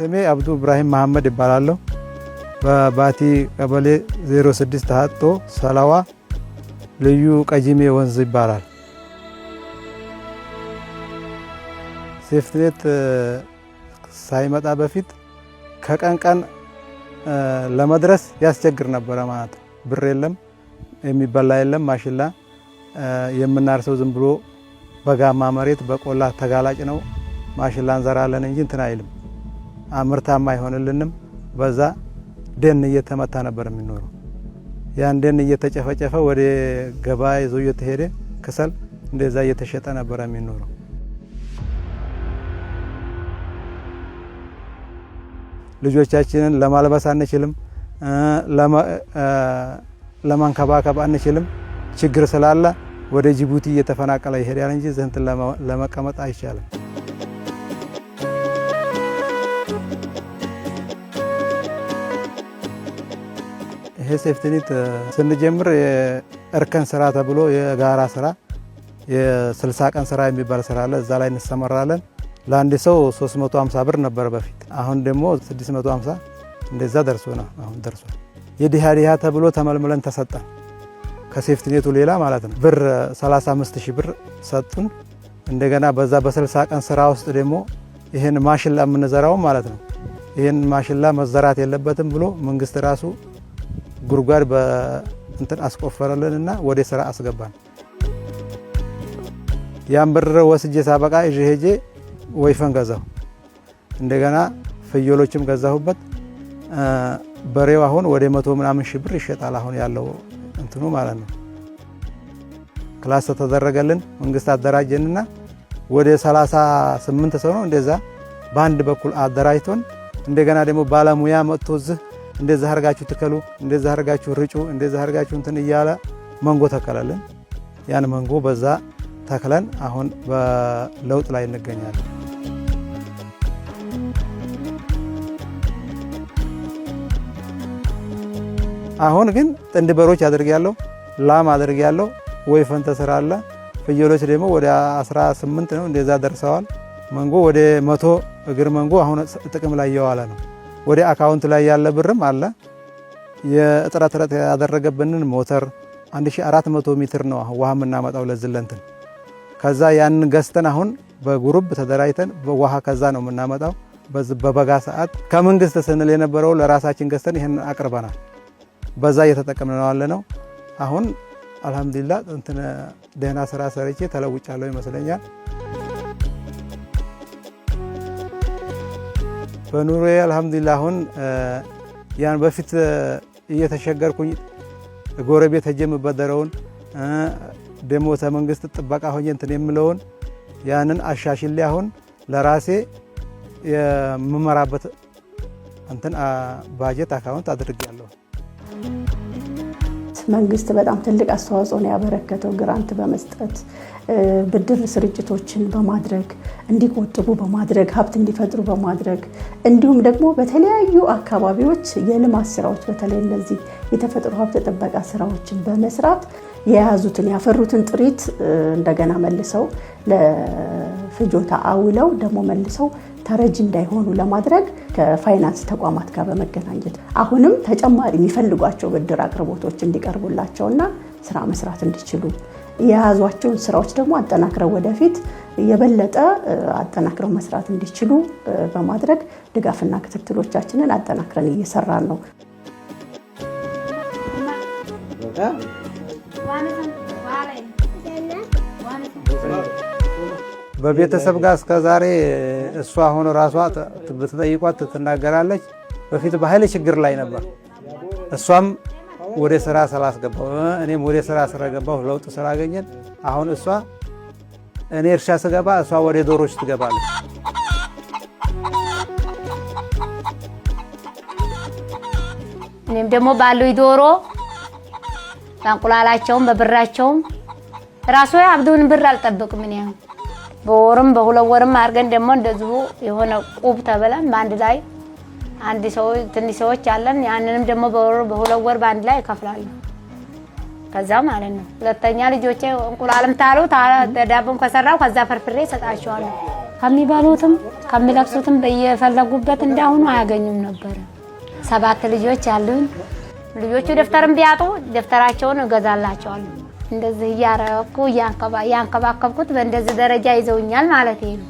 ስሜ አብዱ ኢብራሂም መሐመድ ይባላለሁ። በባቲ ቀበሌ 06 ታጦ ሰላዋ ልዩ ቀጂሜ ወንዝ ይባላል። ሴፍትኔት ሳይመጣ በፊት ከቀን ቀን ለመድረስ ያስቸግር ነበር ማለት ነው። ብር የለም፣ የሚበላ የለም። ማሽላ የምናርሰው ዝም ብሎ በጋማ መሬት በቆላ ተጋላጭ ነው። ማሽላ እንዘራለን እንጂ እንትን አይልም፣ ምርታማ አይሆንልንም። በዛ ደን እየተመታ ነበር የሚኖረው። ያን ደን እየተጨፈጨፈ ወደ ገበያ ይዞ እየተሄደ ከሰል እንደዛ እየተሸጠ ነበር የሚኖረው። ልጆቻችንን ለማልበስ አንችልም፣ ለማንከባከብ አንችልም። ችግር ስላለ ወደ ጅቡቲ እየተፈናቀለ ይሄዳል እንጂ ዘንት ለመቀመጥ አይቻልም። ይሄ ሴፍትኔት ስንጀምር የእርከን ስራ ተብሎ የጋራ ስራ የ60 ቀን ስራ የሚባል ስራ አለ። እዛ ላይ እንሰማራለን። ለአንድ ሰው 350 ብር ነበር በፊት። አሁን ደግሞ 650 እንደዛ ደርሶና አሁን ደርሷል። የዲሃ ተብሎ ተመልምለን ተሰጠን ከሴፍትኔቱ ሌላ ማለት ነው። ብር 35000 ብር ሰጡን። እንደገና በዛ በ60 ቀን ስራ ውስጥ ደግሞ ይሄን ማሽላ የምንዘራው ማለት ነው። ይሄን ማሽላ መዘራት የለበትም ብሎ መንግስት ራሱ ጉርጓድ በእንትን አስቆፈረልንና ወደ ስራ አስገባን። ያን ብር ወስጄ ሳበቃ ይዤ ሄጄ ወይፈን ገዛሁ። እንደገና ፍየሎችም ገዛሁበት። በሬው አሁን ወደ 100 ምናምን ሺህ ብር ይሸጣል። አሁን ያለው እንትኑ ማለት ነው። ክላስ ተደረገልን፣ መንግስት አደራጀንና ወደ 38 ሰው ነው እንደዛ በአንድ በኩል አደራጅቶን፣ እንደገና ደግሞ ባለሙያ መጥቶ እዚህ እንደዛ አርጋችሁ ትከሉ፣ እንደዛ አርጋችሁ ርጩ፣ እንደዛ አርጋችሁ እንትን እያለ መንጎ ተከለልን። ያን መንጎ በዛ ተክለን አሁን በለውጥ ላይ እንገኛለን። አሁን ግን ጥንድ በሮች አድርጌያለሁ፣ ላም አድርጌያለሁ፣ ወይፈን ተሰራለ። ፍየሎች ደግሞ ወደ 18 ነው እንደዛ ደርሰዋል። መንጎ ወደ 100 እግር መንጎ አሁን ጥቅም ላይ እየዋለ ነው። ወደ አካውንት ላይ ያለ ብርም አለ። የጥረት ያደረገብንን ሞተር 1400 ሜትር ነው ውሃ የምናመጣው ለዝለንትን። ከዛ ያንን ገዝተን አሁን በግሩፕ ተደራጅተን ውሃ ከዛ ነው የምናመጣው። በበጋ ሰዓት ከመንግስት ስንል የነበረው ለራሳችን ገዝተን ይሄን አቅርበናል። በዛ እየተጠቀምን ነው ያለነው። አሁን አልহামዱሊላህ እንትን ደህና ስራ ሰርቼ ተለውጫለሁ ይመስለኛል። በኑሮዬ አልহামዱሊላህ አሁን ያን በፊት እየተሸገርኩኝ ጎረቤት ሄጄ የምበደረውን ደሞ ተመንግስት ጥበቃ ሆኜ እንትን የምለውን ያንን አሻሽሌ አሁን ለራሴ የምመራበት እንትን ባጀት አካውንት አድርጌያለሁ። መንግስት በጣም ትልቅ አስተዋጽኦ ነው ያበረከተው። ግራንት በመስጠት ብድር ስርጭቶችን በማድረግ እንዲቆጥቡ በማድረግ ሀብት እንዲፈጥሩ በማድረግ እንዲሁም ደግሞ በተለያዩ አካባቢዎች የልማት ስራዎች በተለይ እነዚህ የተፈጥሮ ሀብት ጥበቃ ስራዎችን በመስራት የያዙትን ያፈሩትን ጥሪት እንደገና መልሰው ለፍጆታ አውለው ደግሞ መልሰው ተረጂ እንዳይሆኑ ለማድረግ ከፋይናንስ ተቋማት ጋር በመገናኘት አሁንም ተጨማሪ የሚፈልጓቸው ብድር አቅርቦቶች እንዲቀርቡላቸውና ስራ መስራት እንዲችሉ የያዟቸውን ስራዎች ደግሞ አጠናክረው ወደፊት የበለጠ አጠናክረው መስራት እንዲችሉ በማድረግ ድጋፍና ክትትሎቻችንን አጠናክረን እየሰራን ነው። በቤተሰብ ጋር እስከዛሬ እሷ አሁን ራሷ ብትጠይቋት ትናገራለች። በፊት በኃይል ችግር ላይ ነበር። እሷም ወደ ስራ ስላስገባው እኔም ወደ ስራ ስለገባው ለውጥ ስላገኘን አሁን እሷ እኔ እርሻ ስገባ እሷ ወደ ዶሮች ትገባለች። እኔም ደግሞ ባሉኝ ዶሮ እንቁላላቸውም በብራቸውም ራሱ አብዱን ብር አልጠብቅም። እኔ በወርም በሁለት ወርም አርገን ደግሞ እንደዚሁ የሆነ ቁብ ተበላን በአንድ ላይ አንድ ሰው ትንሽ ሰዎች አለን። ያንንም ደግሞ በወር በሁለት ወር በአንድ ላይ እከፍላለሁ። ከዛ ማለት ነው ሁለተኛ ልጆቼ እንቁላልም ታሉ ዳቦም ከሰራው ከዛ ፍርፍሬ ሰጣቸዋለሁ። ከሚበሉትም ከሚለብሱትም በየፈለጉበት እንዳሁኑ አያገኙም ነበር። 7 ልጆች አሉኝ። ልጆቹ ደፍተርም ቢያጡ ደፍተራቸውን እገዛላቸዋለሁ። እንደዚህ እያረኩ ያንከባከብኩት በእንደዚህ ደረጃ ይዘውኛል ማለት ነው።